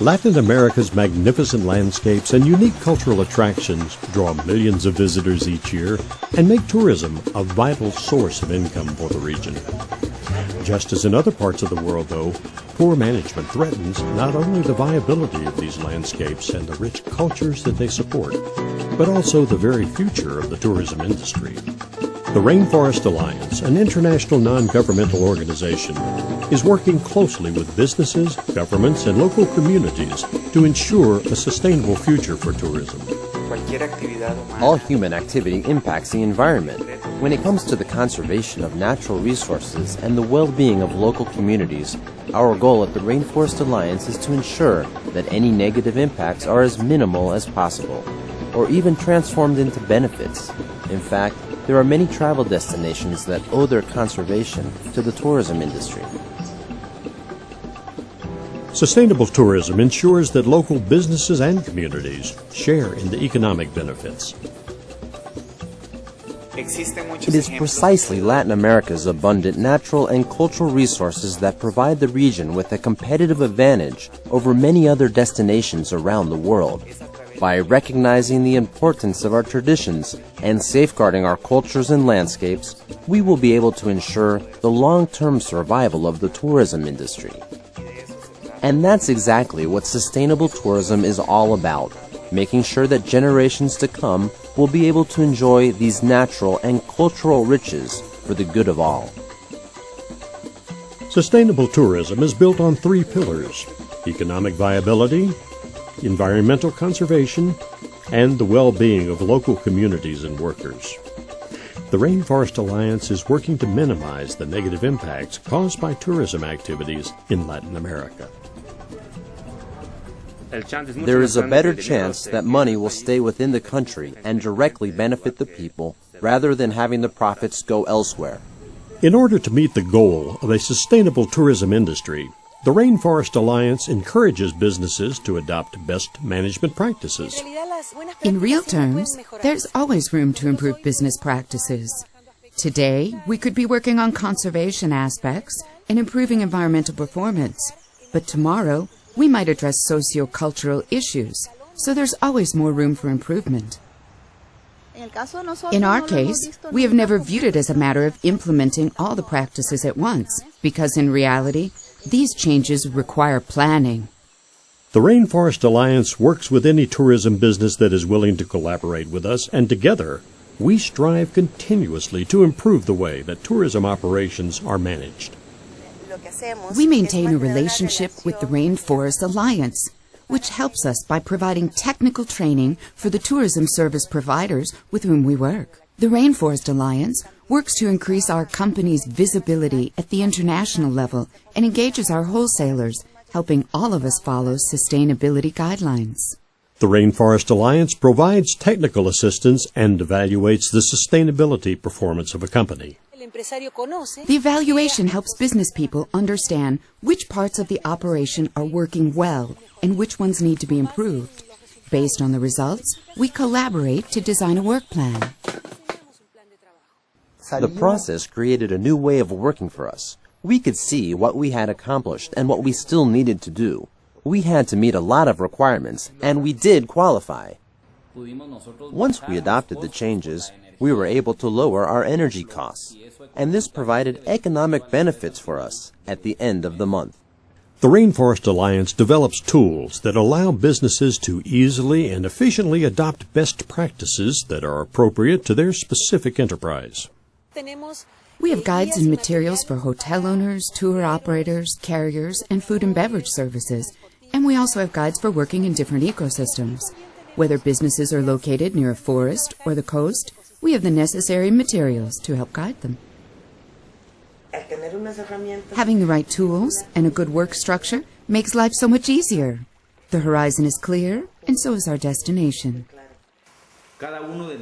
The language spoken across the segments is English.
Latin America's magnificent landscapes and unique cultural attractions draw millions of visitors each year and make tourism a vital source of income for the region. Just as in other parts of the world, though, poor management threatens not only the viability of these landscapes and the rich cultures that they support, but also the very future of the tourism industry. The Rainforest Alliance, an international non-governmental organization, is working closely with businesses, governments, and local communities to ensure a sustainable future for tourism. All human activity impacts the environment. When it comes to the conservation of natural resources and the well-being of local communities, our goal at the Rainforest Alliance is to ensure that any negative impacts are as minimal as possible, or even transformed into benefits. In fact, there are many travel destinations that owe their conservation to the tourism industry. Sustainable tourism ensures that local businesses and communities share in the economic benefits. It is precisely Latin America's abundant natural and cultural resources that provide the region with a competitive advantage over many other destinations around the world. By recognizing the importance of our traditions and safeguarding our cultures and landscapes, we will be able to ensure the long-term survival of the tourism industry. And that's exactly what sustainable tourism is all about, making sure that generations to come will be able to enjoy these natural and cultural riches for the good of all. Sustainable tourism is built on three pillars: economic viability, environmental conservation, and the well-being of local communities and workers. The Rainforest Alliance is working to minimize the negative impacts caused by tourism activities in Latin America. There is a better chance that money will stay within the country and directly benefit the people rather than having the profits go elsewhere. In order to meet the goal of a sustainable tourism industry, the Rainforest Alliance encourages businesses to adopt best management practices. In real terms, there's always room to improve business practices. Today, we could be working on conservation aspects and improving environmental performance. But tomorrow, we might address socio-cultural issues, so there's always more room for improvement. In our case, we have never viewed it as a matter of implementing all the practices at once, because in reality, these changes require planning. The Rainforest Alliance works with any tourism business that is willing to collaborate with us, and together, we strive continuously to improve the way that tourism operations are managed. We maintain a relationship with the Rainforest Alliance, which helps us by providing technical training for the tourism service providers with whom we work. The Rainforest Alliance works to increase our company's visibility at the international level and engages our wholesalers, helping all of us follow sustainability guidelines. The Rainforest Alliance provides technical assistance and evaluates the sustainability performance of a company. The evaluation helps business people understand which parts of the operation are working well and which ones need to be improved. Based on the results, we collaborate to design a work plan. The process created a new way of working for us. We could see what we had accomplished and what we still needed to do. We had to meet a lot of requirements, and we did qualify. Once we adopted the changes, we were able to lower our energy costs, and this provided economic benefits for us at the end of the month. The Rainforest Alliance develops tools that allow businesses to easily and efficiently adopt best practices that are appropriate to their specific enterprise. We have guides and materials for hotel owners, tour operators, carriers, and food and beverage services, and we also have guides for working in different ecosystems. Whether businesses are located near a forest or the coast, we have the necessary materials to help guide them. Having the right tools and a good work structure makes life so much easier. The horizon is clear, and so is our destination.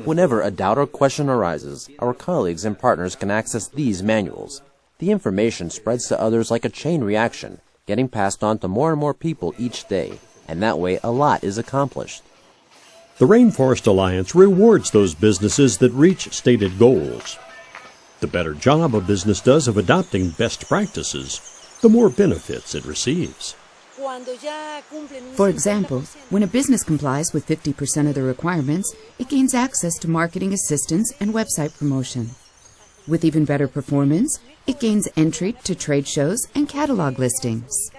Whenever a doubt or question arises, our colleagues and partners can access these manuals. The information spreads to others like a chain reaction, getting passed on to more and more people each day, and that way a lot is accomplished. The Rainforest Alliance rewards those businesses that reach stated goals. The better job a business does of adopting best practices, the more benefits it receives. For example, when a business complies with 50% of the requirements, it gains access to marketing assistance and website promotion. With even better performance, it gains entry to trade shows and catalog listings.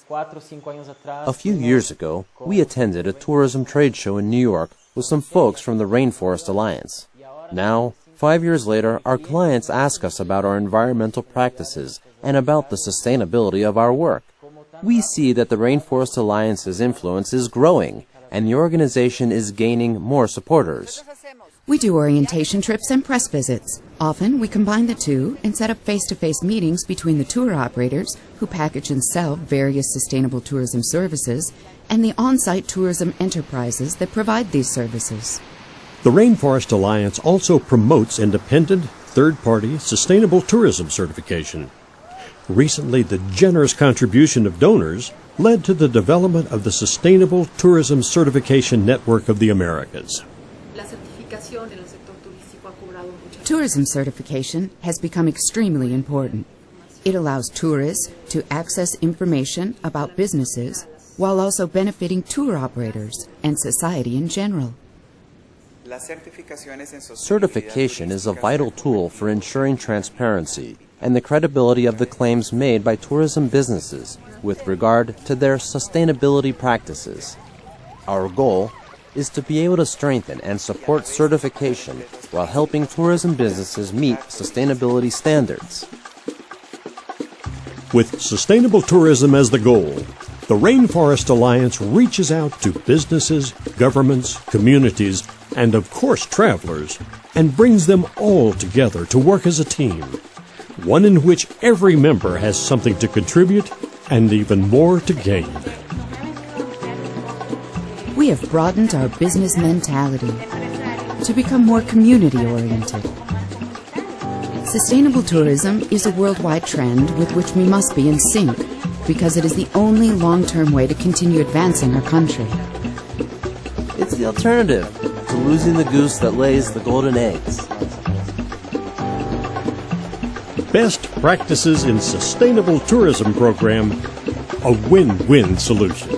A few years ago, we attended a tourism trade show in New York with some folks from the Rainforest Alliance. Now, 5 years later, our clients ask us about our environmental practices and about the sustainability of our work. We see that the Rainforest Alliance's influence is growing, and the organization is gaining more supporters. We do orientation trips and press visits. Often, we combine the two and set up face-to-face meetings between the tour operators, who package and sell various sustainable tourism services, and the on-site tourism enterprises that provide these services. The Rainforest Alliance also promotes independent, third-party, sustainable tourism certification. Recently, the generous contribution of donors led to the development of the Sustainable Tourism Certification Network of the Americas. Tourism certification has become extremely important. It allows tourists to access information about businesses while also benefiting tour operators and society in general. Certification is a vital tool for ensuring transparency and the credibility of the claims made by tourism businesses with regard to their sustainability practices. Our goal is to be able to strengthen and support certification while helping tourism businesses meet sustainability standards. With sustainable tourism as the goal, the Rainforest Alliance reaches out to businesses, governments, communities, and of course travelers, and brings them all together to work as a team, one in which every member has something to contribute and even more to gain. We have broadened our business mentality to become more community-oriented. Sustainable tourism is a worldwide trend with which we must be in sync, because it is the only long-term way to continue advancing our country. It's the alternative to losing the goose that lays the golden eggs. Best Practices in Sustainable Tourism Program, a win-win solution.